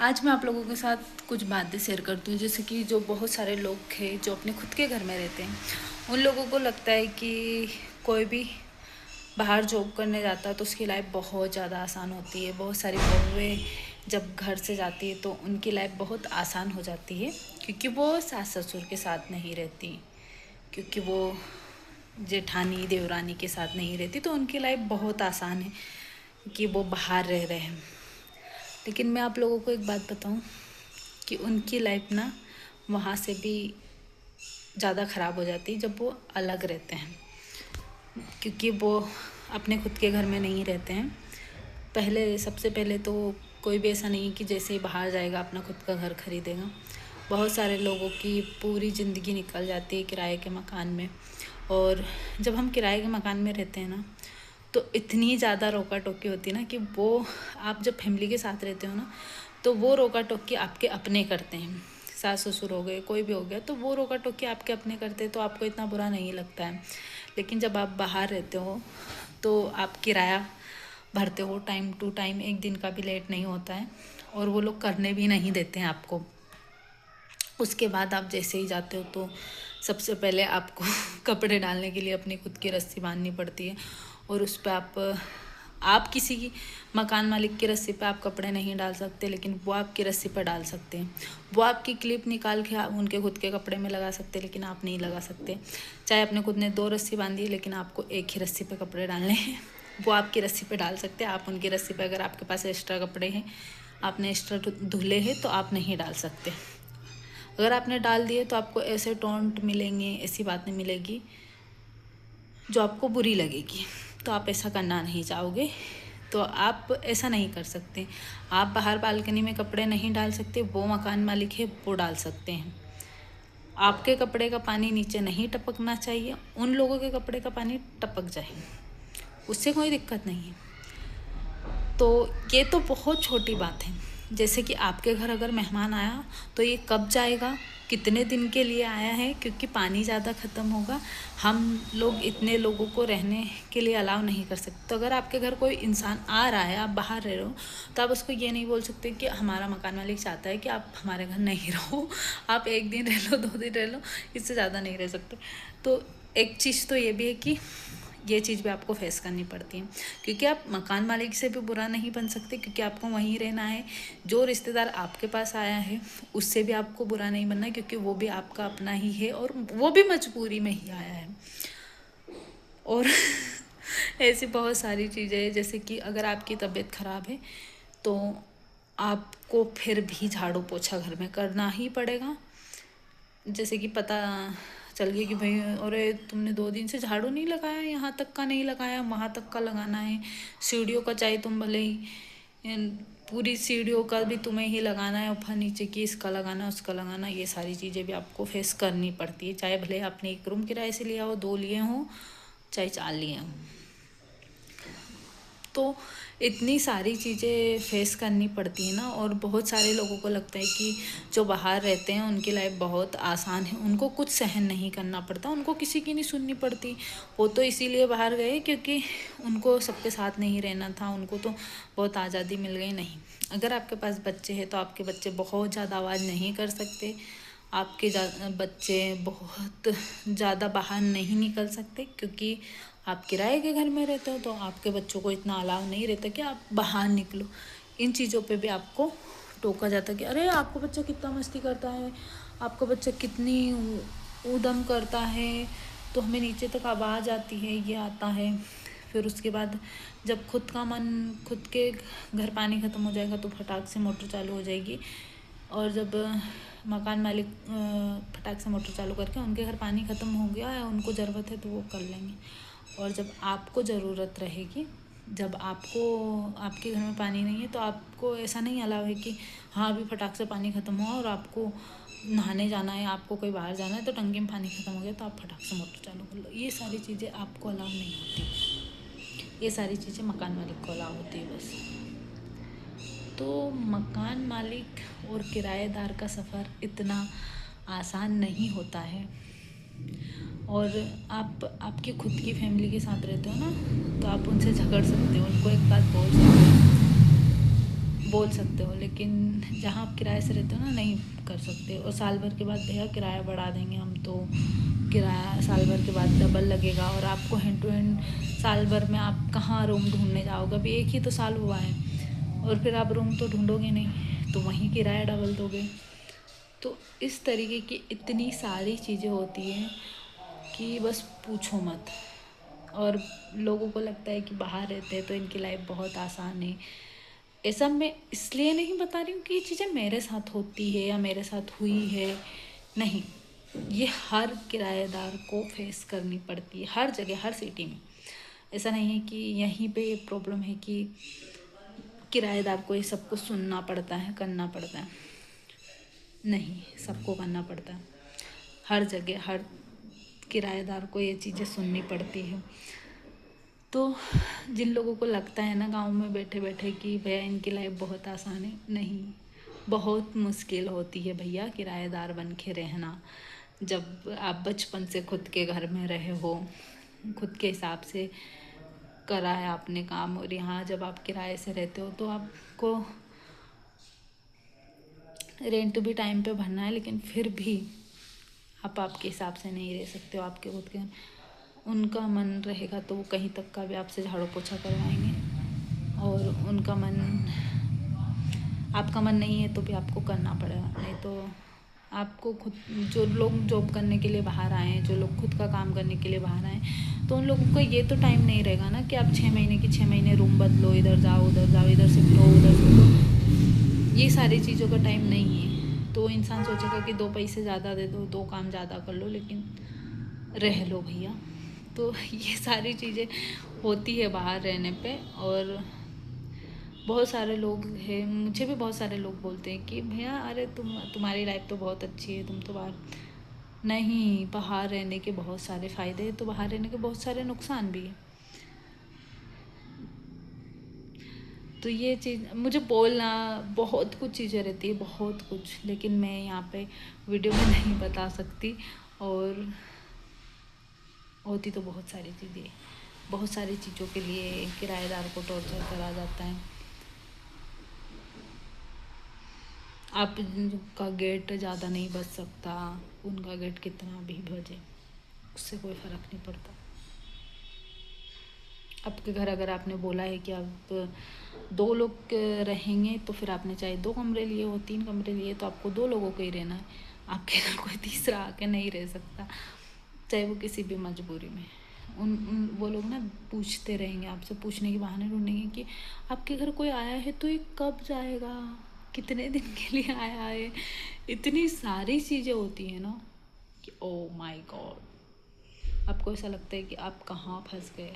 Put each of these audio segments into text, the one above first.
आज मैं आप लोगों के साथ कुछ बातें शेयर करती हूँ। जैसे कि जो बहुत सारे लोग हैं जो अपने खुद के घर में रहते हैं, उन लोगों को लगता है कि कोई भी बाहर जॉब करने जाता है तो उसकी लाइफ बहुत ज़्यादा आसान होती है। बहुत सारी बहुएं जब घर से जाती है तो उनकी लाइफ बहुत आसान हो जाती है, क्योंकि वो सास ससुर के साथ नहीं रहती, क्योंकि वो जेठानी देवरानी के साथ नहीं रहती, तो उनकी लाइफ बहुत आसान है कि वो बाहर रह रहे हैं। लेकिन मैं आप लोगों को एक बात बताऊं कि उनकी लाइफ ना वहाँ से भी ज़्यादा ख़राब हो जाती है जब वो अलग रहते हैं, क्योंकि वो अपने खुद के घर में नहीं रहते हैं। सबसे पहले तो कोई भी ऐसा नहीं कि जैसे ही बाहर जाएगा अपना खुद का घर खरीदेगा। बहुत सारे लोगों की पूरी ज़िंदगी निकल जाती है किराए के मकान में। और जब हम किराए के मकान में रहते हैं ना, तो इतनी ज़्यादा रोका टोकी होती है ना कि वो आप जब फैमिली के साथ रहते हो ना, तो वो रोका टोकी आपके अपने करते हैं। सास ससुर हो गए, कोई भी हो गया, तो वो रोका टोकी आपके अपने करते हैं, तो आपको इतना बुरा नहीं लगता है। लेकिन जब आप बाहर रहते हो तो आप किराया भरते हो टाइम टू टाइम, एक दिन का भी लेट नहीं होता है, और वो लोग करने भी नहीं देते हैं आपको। उसके बाद आप जैसे ही जाते हो तो सबसे पहले आपको कपड़े डालने के लिए अपनी खुद की रस्सी बांधनी पड़ती है, और उस पर आप किसी की मकान मालिक की रस्सी पे आप कपड़े नहीं डाल सकते, लेकिन वो आपकी रस्सी पर डाल सकते हैं। वो आपकी क्लिप निकाल के आप उनके खुद के कपड़े में लगा सकते हैं, लेकिन आप नहीं लगा सकते। चाहे अपने खुद ने 2 रस्सी बांधी है, लेकिन आपको एक ही रस्सी पे कपड़े डालने हैं। वो आपकी रस्सी पे डाल सकते हैं, आप उनकी रस्सी पे, अगर आपके पास एक्स्ट्रा कपड़े हैं, आपने एक्स्ट्रा धुले हैं, तो आप नहीं डाल सकते। अगर आपने डाल दिए तो आपको ऐसे टोंट मिलेंगे, ऐसी बातें मिलेगी जो आपको बुरी लगेगी, तो आप ऐसा करना नहीं चाहोगे। तो आप ऐसा नहीं कर सकते। आप बाहर बालकनी में कपड़े नहीं डाल सकते, वो मकान मालिक है वो डाल सकते हैं। आपके कपड़े का पानी नीचे नहीं टपकना चाहिए, उन लोगों के कपड़े का पानी टपक जाए, उससे कोई दिक्कत नहीं है। तो ये तो बहुत छोटी बात है। जैसे कि आपके घर अगर मेहमान आया तो ये कब जाएगा, कितने दिन के लिए आया है, क्योंकि पानी ज़्यादा ख़त्म होगा, हम लोग इतने लोगों को रहने के लिए अलाउ नहीं कर सकते। तो अगर आपके घर कोई इंसान आ रहा है, आप बाहर रह रहे हो, तो आप उसको ये नहीं बोल सकते कि हमारा मकान मालिक चाहता है कि आप हमारे घर नहीं रहो, आप 1 दिन रह लो, 2 दिन रह लो, इससे ज़्यादा नहीं रह सकते। तो एक चीज़ तो ये भी है कि ये चीज़ भी आपको फेस करनी पड़ती है, क्योंकि आप मकान मालिक से भी बुरा नहीं बन सकते, क्योंकि आपको वहीं रहना है। जो रिश्तेदार आपके पास आया है उससे भी आपको बुरा नहीं बनना, क्योंकि वो भी आपका अपना ही है, और वो भी मजबूरी में ही आया है। और ऐसी बहुत सारी चीज़ें हैं, जैसे कि अगर आपकी तबीयत ख़राब है तो आपको फिर भी झाड़ू पोछा घर में करना ही पड़ेगा। जैसे कि पता चल गया कि भाई अरे तुमने 2 दिन से झाड़ू नहीं लगाया, यहाँ तक का नहीं लगाया, वहाँ तक का लगाना है, सीढ़ियों का चाहे तुम भले ही पूरी सीढ़ियों का भी तुम्हें ही लगाना है, ऊपर नीचे की इसका लगाना उसका लगाना, ये सारी चीज़ें भी आपको फेस करनी पड़ती है। चाहे भले आपने 1 रूम किराए से लिया हो, 2 लिए हों, चाहे 4 लिए हों। तो इतनी सारी चीज़ें फेस करनी पड़ती है ना। और बहुत सारे लोगों को लगता है कि जो बाहर रहते हैं उनकी लाइफ बहुत आसान है, उनको कुछ सहन नहीं करना पड़ता, उनको किसी की नहीं सुननी पड़ती। वो तो इसीलिए बाहर गए क्योंकि उनको सबके साथ नहीं रहना था, उनको तो बहुत आज़ादी मिल गई। नहीं, अगर आपके पास बच्चे हैं तो आपके बच्चे बहुत ज़्यादा आवाज़ नहीं कर सकते, आपके बच्चे बहुत ज़्यादा बाहर नहीं निकल सकते, क्योंकि आप किराए के घर में रहते हो, तो आपके बच्चों को इतना अलाव नहीं रहता कि आप बाहर निकलो। इन चीज़ों पे भी आपको टोका जाता है कि अरे आपका बच्चा कितना मस्ती करता है, आपका बच्चा कितनी ऊधम करता है, तो हमें नीचे तक आवाज़ आती है, ये आता है। फिर उसके बाद जब खुद के घर पानी ख़त्म हो जाएगा तो फटाक से मोटर चालू हो जाएगी, और जब मकान मालिक फटाक से मोटर चालू करके उनके घर पानी ख़त्म हो गया है, उनको ज़रूरत है तो वो कर लेंगे। और जब आपको ज़रूरत रहेगी, जब आपके घर में पानी नहीं है, तो आपको ऐसा नहीं अलाउ है कि हाँ अभी फटाक से पानी ख़त्म हुआ और आपको नहाने जाना है, आपको कोई बाहर जाना है, तो टंकी में पानी ख़त्म हो गया तो आप फटाक से मोटर चालू कर लो। ये सारी चीज़ें आपको अलाउ नहीं होती, ये सारी चीज़ें मकान मालिक को अलाउ होती है बस। तो मकान मालिक और किराएदार का सफ़र इतना आसान नहीं होता है। और आप आपकी खुद की फैमिली के साथ रहते हो ना, तो आप उनसे झगड़ सकते हो, उनको एक बात बोल सकते हो, बोल सकते हो, लेकिन जहाँ आप किराए से रहते हो ना, नहीं कर सकते। और साल भर के बाद भैया किराया बढ़ा देंगे हम, तो किराया साल भर के बाद डबल लगेगा। और आपको हैंड टू हैंड साल भर में आप कहाँ रूम ढूंढने जाओगे? अभी एक ही तो साल हुआ है, और फिर आप रूम तो ढूंढोगे नहीं, तो वहीं किराया डबल दोगे। तो इस तरीके की इतनी सारी चीज़ें होती हैं कि बस पूछो मत। और लोगों को लगता है कि बाहर रहते हैं तो इनकी लाइफ बहुत आसान है। ऐसा मैं इसलिए नहीं बता रही हूँ कि ये चीज़ें मेरे साथ होती है या मेरे साथ हुई है, नहीं, ये हर किराएदार को फेस करनी पड़ती है, हर जगह, हर सिटी में। ऐसा नहीं है कि यहीं पे ये प्रॉब्लम है कि किराएदार को ये सब कुछ सुनना पड़ता है, करना पड़ता है। नहीं, सबको करना पड़ता है, हर जगह हर किराएदार को ये चीज़ें सुननी पड़ती है। तो जिन लोगों को लगता है ना गांव में बैठे बैठे कि भैया इनकी लाइफ बहुत आसान है, नहीं, बहुत मुश्किल होती है भैया किराएदार बन के रहना। जब आप बचपन से खुद के घर में रहे हो, खुद के हिसाब से करा है आपने काम, और यहाँ जब आप किराए से रहते हो तो आपको रेंट भी टाइम पे भरना है, लेकिन फिर भी आप आपके हिसाब से नहीं रह सकते हो। आपके खुद के उनका मन रहेगा तो वो कहीं तक का भी आपसे झाड़ू पोछा करवाएंगे, और उनका मन, आपका मन नहीं है तो भी आपको करना पड़ेगा। नहीं तो आपको खुद, जो लोग जॉब करने के लिए बाहर आए हैं, जो लोग खुद का काम करने के लिए बाहर आए हैं, तो उन लोगों को ये तो टाइम नहीं रहेगा ना कि आप 6 महीने की 6 महीने रूम बदलो, इधर जाओ उधर जाओ, इधर शिफ्ट हो उधर शिफ्ट हो, ये सारी चीज़ों का टाइम नहीं है। तो इंसान सोचेगा कि 2 पैसे ज़्यादा दे दो, 2 काम ज़्यादा कर लो, लेकिन रह लो भैया। तो ये सारी चीज़ें होती है बाहर रहने पे। और बहुत सारे लोग हैं, मुझे भी बहुत सारे लोग बोलते हैं कि भैया अरे तुम्हारी लाइफ तो बहुत अच्छी है, तुम तो बाहर। नहीं, बाहर रहने के बहुत सारे फ़ायदे हैं, तो बाहर रहने के बहुत सारे नुकसान भी हैं। तो ये चीज़ मुझे बोलना, बहुत कुछ चीज़ें रहती है, बहुत कुछ, लेकिन मैं यहाँ पे वीडियो में नहीं बता सकती। और होती तो बहुत सारी चीज़ें, बहुत सारी चीज़ों के लिए किराएदार को टॉर्चर करा जाता है। आपका गेट ज़्यादा नहीं बज सकता, उनका गेट कितना भी बजे, उससे कोई फ़र्क नहीं पड़ता। आपके घर अगर आपने बोला है कि आप 2 लोग रहेंगे, तो फिर आपने चाहे 2 कमरे लिए हो, 3 कमरे लिए, तो आपको 2 लोगों को ही रहना है। आपके घर कोई तीसरा आके नहीं रह सकता, चाहे वो किसी भी मजबूरी में। वो लोग ना पूछते रहेंगे, आपसे पूछने के बहाने ढूंढेंगे कि आपके घर कोई आया है तो ये कब जाएगा, कितने दिन के लिए आया है। इतनी सारी चीज़ें होती हैं ना कि ओ माय गॉड, आपको ऐसा लगता है कि आप कहाँ फंस गए।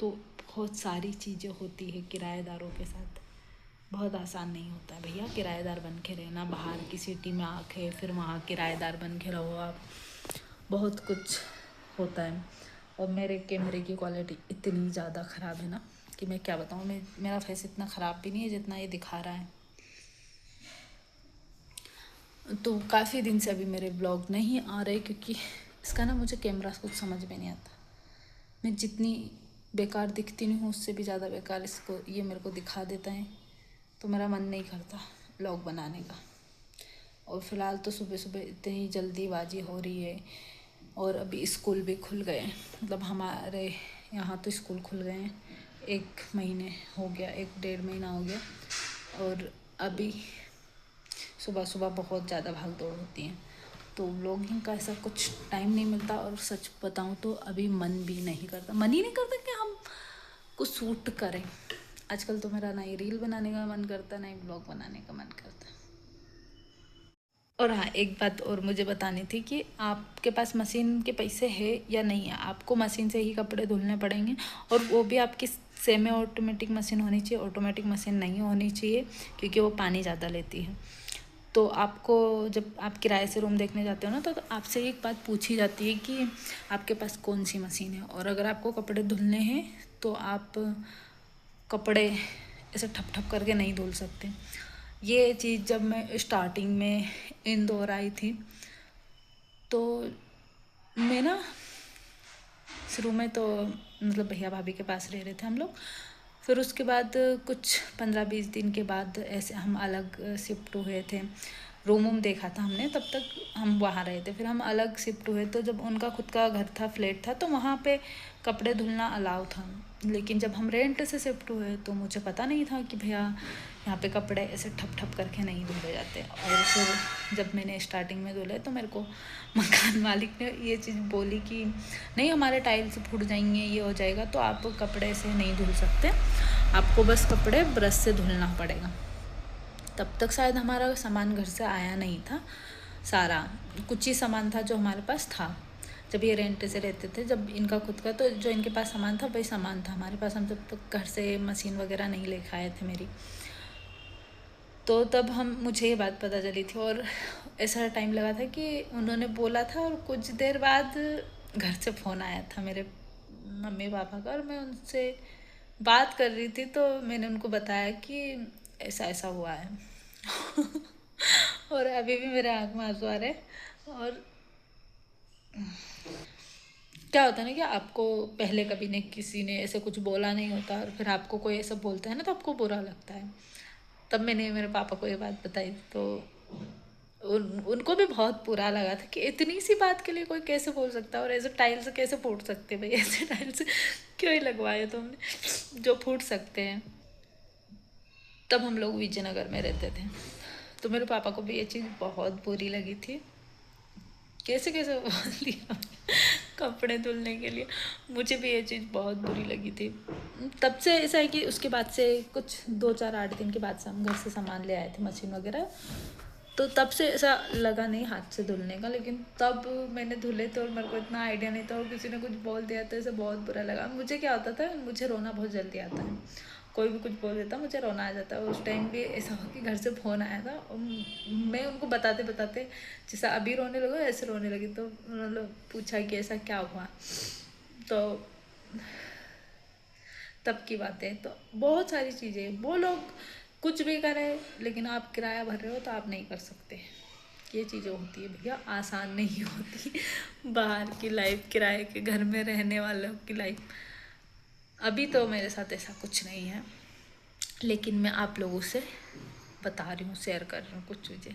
तो बहुत सारी चीज़ें होती है किराएदारों के साथ, बहुत आसान नहीं होता है भैया किराएदार बन के रहना। बाहर की सिटी में आके फिर वहाँ किराएदार बन के रहो आप, बहुत कुछ होता है। और मेरे कैमरे की क्वालिटी इतनी ज़्यादा ख़राब है ना कि मैं क्या बताऊँ। मेरा फेस इतना ख़राब भी नहीं है जितना ये दिखा रहा है। तो काफ़ी दिन से अभी मेरे ब्लॉग नहीं आ रहे, क्योंकि इसका ना मुझे कैमरा कुछ समझ में नहीं आता। मैं जितनी बेकार दिखती नहीं हूँ, उससे भी ज़्यादा बेकार इसको ये मेरे को दिखा देता है, तो मेरा मन नहीं करता ब्लॉग बनाने का। और फ़िलहाल तो सुबह सुबह इतनी जल्दीबाजी हो रही है, और अभी स्कूल भी खुल गए, मतलब हमारे यहाँ तो स्कूल खुल गए हैं, 1 महीने हो गया, 1-1.5 महीना हो गया। और अभी सुबह सुबह बहुत ज़्यादा भाग दौड़ होती है, तो व्लॉगिंग का ऐसा कुछ टाइम नहीं मिलता। और सच बताऊँ तो अभी मन भी नहीं करता, मन ही नहीं करता कि हम कुछ शूट करें। आजकल तो मेरा ना ही रील बनाने का मन करता, ना ही ब्लॉग बनाने का मन करता। और हाँ, एक बात और मुझे बतानी थी कि आपके पास मशीन के पैसे है या नहीं है। आपको मशीन से ही कपड़े धुलने पड़ेंगे, और वो भी आपकी सेमी ऑटोमेटिक मशीन होनी चाहिए, ऑटोमेटिक मशीन नहीं होनी चाहिए, क्योंकि वो पानी ज़्यादा लेती है। तो आपको जब आप किराए से रूम देखने जाते हो ना, तो आपसे एक बात पूछी जाती है कि आपके पास कौन सी मशीन है। और अगर आपको कपड़े धुलने हैं तो आप कपड़े ऐसे ठप ठप करके नहीं धुल सकते। ये चीज़ जब मैं स्टार्टिंग में इंदौर आई थी, तो मैं ना शुरू में तो मतलब भैया भाभी के पास रह रहे थे हम लोग, फिर उसके बाद कुछ 15-20 दिन के बाद ऐसे हम अलग शिफ्ट हुए थे। रूम देखा था हमने, तब तक हम वहाँ रहे थे। फिर हम अलग शिफ्ट हुए, तो जब उनका खुद का घर था, फ्लैट था, तो वहाँ पे कपड़े धुलना अलाउ था। लेकिन जब हम रेंट से शिफ्ट हुए तो मुझे पता नहीं था कि भैया यहाँ पे कपड़े ऐसे ठप ठप करके नहीं धुले जाते। और फिर जब मैंने स्टार्टिंग में धुले तो मेरे को मकान मालिक ने ये चीज़ बोली कि नहीं, हमारे टाइल्स फूट जाएंगे, ये हो जाएगा, तो आप कपड़े से नहीं धुल सकते, आपको बस कपड़े ब्रश से धुलना पड़ेगा। तब तक शायद हमारा सामान घर से आया नहीं था सारा, कुछ ही सामान था जो हमारे पास था जब ये रेंट से रहते थे। जब इनका खुद का, तो जो इनके पास सामान था वही सामान था हमारे पास। हम जब तक घर से मशीन वगैरह नहीं लेकर आए थे मेरी, तो तब मुझे ये बात पता चली थी। और ऐसा टाइम लगा था कि उन्होंने बोला था, और कुछ देर बाद घर से फ़ोन आया था मेरे मम्मी पापा का, और मैं उनसे बात कर रही थी, तो मैंने उनको बताया कि ऐसा ऐसा हुआ है। और अभी भी मेरे आँख में आंसू आ रहे हैं। और क्या होता है ना कि आपको पहले कभी ने किसी ने ऐसे कुछ बोला नहीं होता, और फिर आपको कोई ऐसा बोलता है ना, तो आपको बुरा लगता है। तब मैंने मेरे पापा को ये बात बताई, तो उनको भी बहुत बुरा लगा था कि इतनी सी बात के लिए कोई कैसे बोल सकता है, और ऐसे टाइल्स कैसे फूट सकते हैं भाई, ऐसे टाइल्स क्यों ही लगवाए तुमने जो फूट सकते हैं। तब हम लोग विजयनगर में रहते थे, तो मेरे पापा को भी ये चीज़ बहुत बुरी लगी थी, कैसे कैसे बोल दिया कपड़े धुलने के लिए। मुझे भी ये चीज़ बहुत बुरी लगी थी। तब से ऐसा है कि उसके बाद से कुछ 2-4-8 दिन के बाद से हम घर से सामान ले आए थे, मशीन वगैरह, तो तब से ऐसा लगा नहीं हाथ से धुलने का। लेकिन तब मैंने धुले थे और मेरे को इतना आइडिया नहीं था, और किसी ने कुछ बोल दिया तो ऐसे बहुत बुरा लगा। मुझे क्या होता था, मुझे रोना बहुत जल्दी आता है, कोई भी कुछ बोल देता मुझे रोना आ जाता है। उस टाइम भी ऐसा हो कि घर से फ़ोन आया था, और मैं उनको बताते बताते जैसा अभी रोने लगा ऐसे रोने लगी। तो उन्होंने पूछा कि ऐसा क्या हुआ, तो तब की बात है। तो बहुत सारी चीज़ें, वो लोग कुछ भी करें, लेकिन आप किराया भर रहे हो तो आप नहीं कर सकते। ये चीज़ें होती है भैया, आसान नहीं होती बाहर की लाइफ, किराए के घर में रहने वालों की लाइफ। अभी तो मेरे साथ ऐसा कुछ नहीं है, लेकिन मैं आप लोगों से बता रही हूँ, शेयर कर रही हूँ कुछ चीज़ें।